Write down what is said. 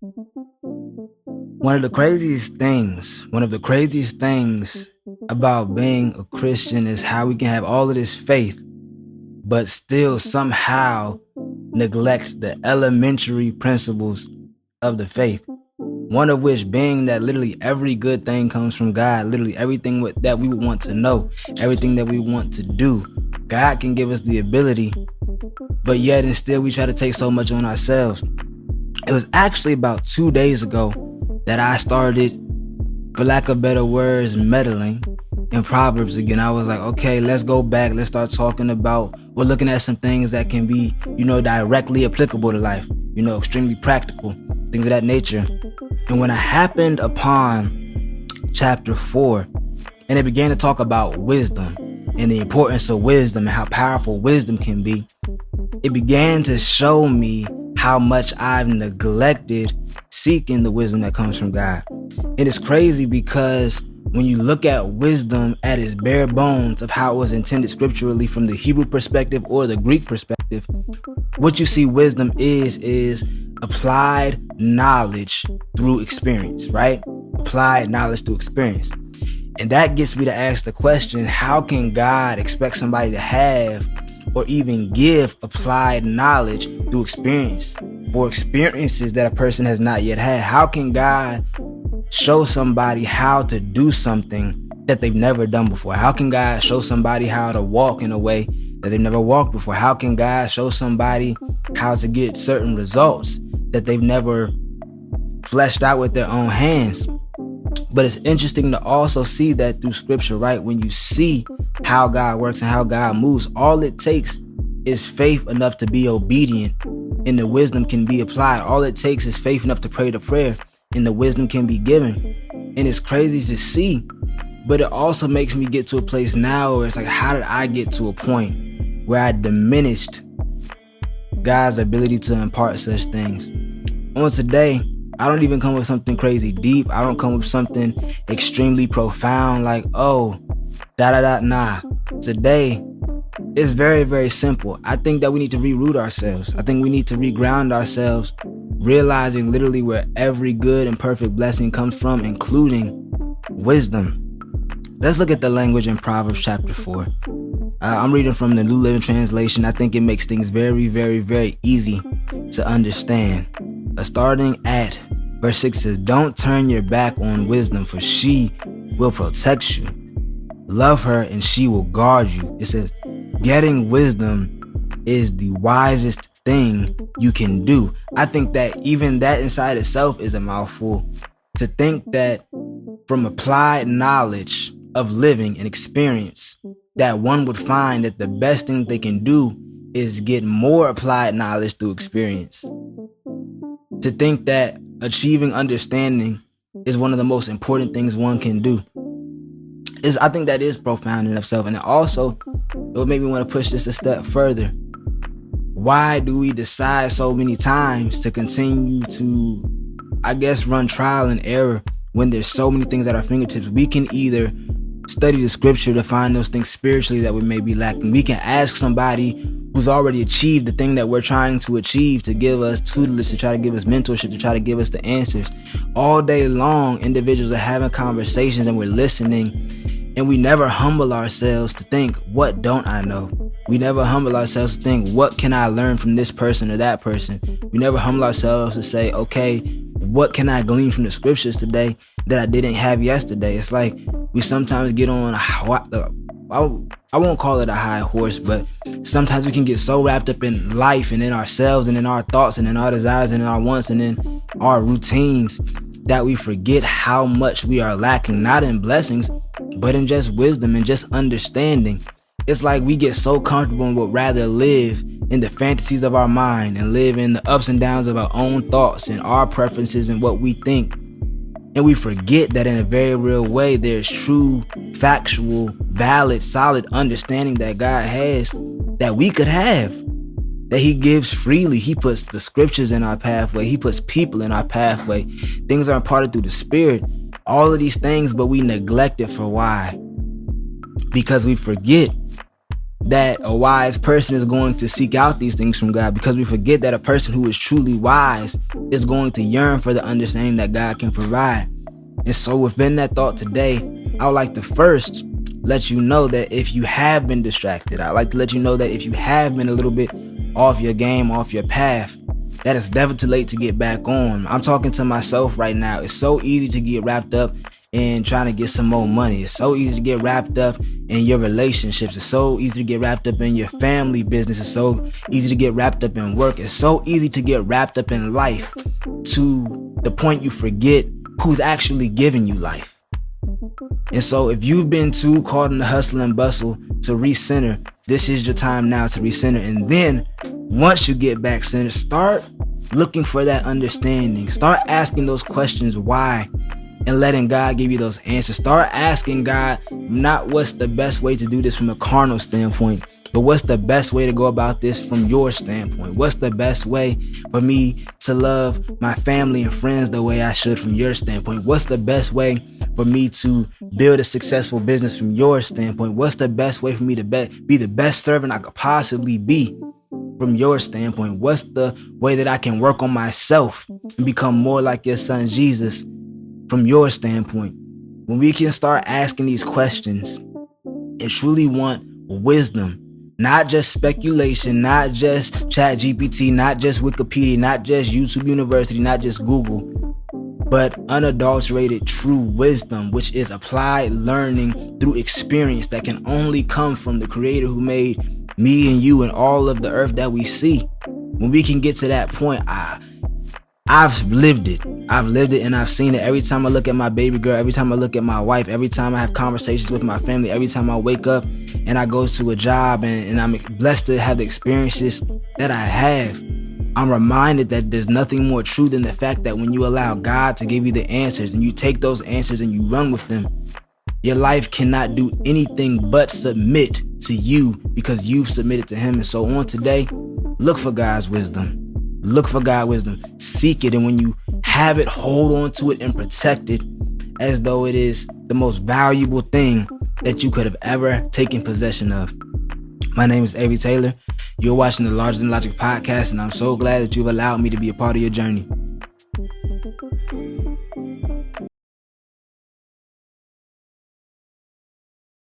One of the craziest things about being a Christian is how we can have all of this faith, but still somehow neglect the elementary principles of the faith. One of which being that literally every good thing comes from God. Literally everything that we want to know, everything that we want to do, God can give us the ability, but yet and still we try to take so much on ourselves. It was actually about 2 days ago that I started, for lack of better words, meddling in Proverbs again. I was like, okay, let's go back. Let's start talking about, we're looking at some things that can be, directly applicable to life, extremely practical, things of that nature. And when I happened upon chapter 4, and it began to talk about wisdom and the importance of wisdom and how powerful wisdom can be, it began to show me how much I've neglected seeking the wisdom that comes from God. And it's crazy because when you look at wisdom at its bare bones of how it was intended scripturally from the Hebrew perspective or the Greek perspective, what you see wisdom is applied knowledge through experience, right? Applied knowledge through experience. And that gets me to ask the question, how can God expect somebody to have or even give applied knowledge through experience or experiences that a person has not yet had? How can God show somebody how to do something that they've never done before? How can God show somebody how to walk in a way that they've never walked before? How can God show somebody how to get certain results that they've never fleshed out with their own hands? But it's interesting to also see that through scripture, right? When you see how God works and how God moves, all it takes is faith enough to be obedient and the wisdom can be applied. All it takes is faith enough to pray the prayer and the wisdom can be given. And it's crazy to see, but it also makes me get to a place now where it's like, how did I get to a point where I diminished God's ability to impart such things? On today, I don't even come with something crazy deep. I don't come with something extremely profound like, nah. Today, it's very, very simple. I think that we need to reroot ourselves. I think we need to reground ourselves, realizing literally where every good and perfect blessing comes from, including wisdom. Let's look at the language in Proverbs chapter 4. I'm reading from the New Living Translation. I think it makes things very, very, very easy to understand. Starting at verse 6 says, "Don't turn your back on wisdom, for she will protect you. Love her and she will guard you." It says, getting wisdom is the wisest thing you can do. I think that even that inside itself is a mouthful. To think that from applied knowledge of living and experience, that one would find that the best thing they can do is get more applied knowledge through experience. To think that achieving understanding is one of the most important things one can do. I think that is profound in itself. And also, it would make me want to push this a step further. Why do we decide so many times to continue to, run trial and error when there's so many things at our fingertips? We can either study the scripture to find those things spiritually that we may be lacking. We can ask somebody who's already achieved the thing that we're trying to achieve to give us tutelage, to try to give us mentorship, to try to give us the answers. All day long, individuals are having conversations and we're listening, and we never humble ourselves to think, what don't I know? We never humble ourselves to think, what can I learn from this person or that person? We never humble ourselves to say, okay, what can I glean from the scriptures today that I didn't have yesterday? It's like we sometimes get on I won't call it a high horse, but sometimes we can get so wrapped up in life and in ourselves and in our thoughts and in our desires and in our wants and in our routines that we forget how much we are lacking, not in blessings, but in just wisdom and just understanding. It's like we get so comfortable and would rather live in the fantasies of our mind and live in the ups and downs of our own thoughts and our preferences and what we think. And we forget that in a very real way, there's true, factual, valid, solid understanding that God has that we could have, that he gives freely. He puts the scriptures in our pathway. He puts people in our pathway. Things are imparted through the Spirit. All of these things, but we neglect it for why? Because we forget that a wise person is going to seek out these things from God, because we forget that a person who is truly wise is going to yearn for the understanding that God can provide. And so within that thought today, I would like to first let you know that if you have been distracted, I'd like to let you know that if you have been a little bit off your game, off your path, that it's never too late to get back on. I'm talking to myself right now. It's so easy to get wrapped up in trying to get some more money. It's so easy to get wrapped up in your relationships. It's so easy to get wrapped up in your family business. It's so easy to get wrapped up in work. It's so easy to get wrapped up in life to the point you forget who's actually giving you life. And so if you've been too caught in the hustle and bustle to recenter, this is your time now to recenter. And then once you get back centered, start looking for that understanding. Start asking those questions why, and letting God give you those answers. Start asking God not what's the best way to do this from a carnal standpoint, but what's the best way to go about this from your standpoint? What's the best way for me to love my family and friends the way I should from your standpoint? What's the best way for me to build a successful business from your standpoint? What's the best way for me to be the best servant I could possibly be from your standpoint? What's the way that I can work on myself and become more like your son Jesus from your standpoint? When we can start asking these questions and truly want wisdom, not just speculation, not just Chat GPT, not just Wikipedia, not just YouTube University, not just Google, but unadulterated true wisdom, which is applied learning through experience that can only come from the Creator who made me and you and all of the earth that we see. When we can get to that point, I've lived it. I've lived it and I've seen it. Every time I look at my baby girl, every time I look at my wife, every time I have conversations with my family, every time I wake up and I go to a job and I'm blessed to have the experiences that I have, I'm reminded that there's nothing more true than the fact that when you allow God to give you the answers and you take those answers and you run with them, your life cannot do anything but submit to you because you've submitted to Him. And so on today, look for God's wisdom. Look for God's wisdom. Seek it. And when you have it, hold on to it and protect it as though it is the most valuable thing that you could have ever taken possession of. My name is Avery Taylor. You're watching the Larger Than Logic podcast, and I'm so glad that you've allowed me to be a part of your journey.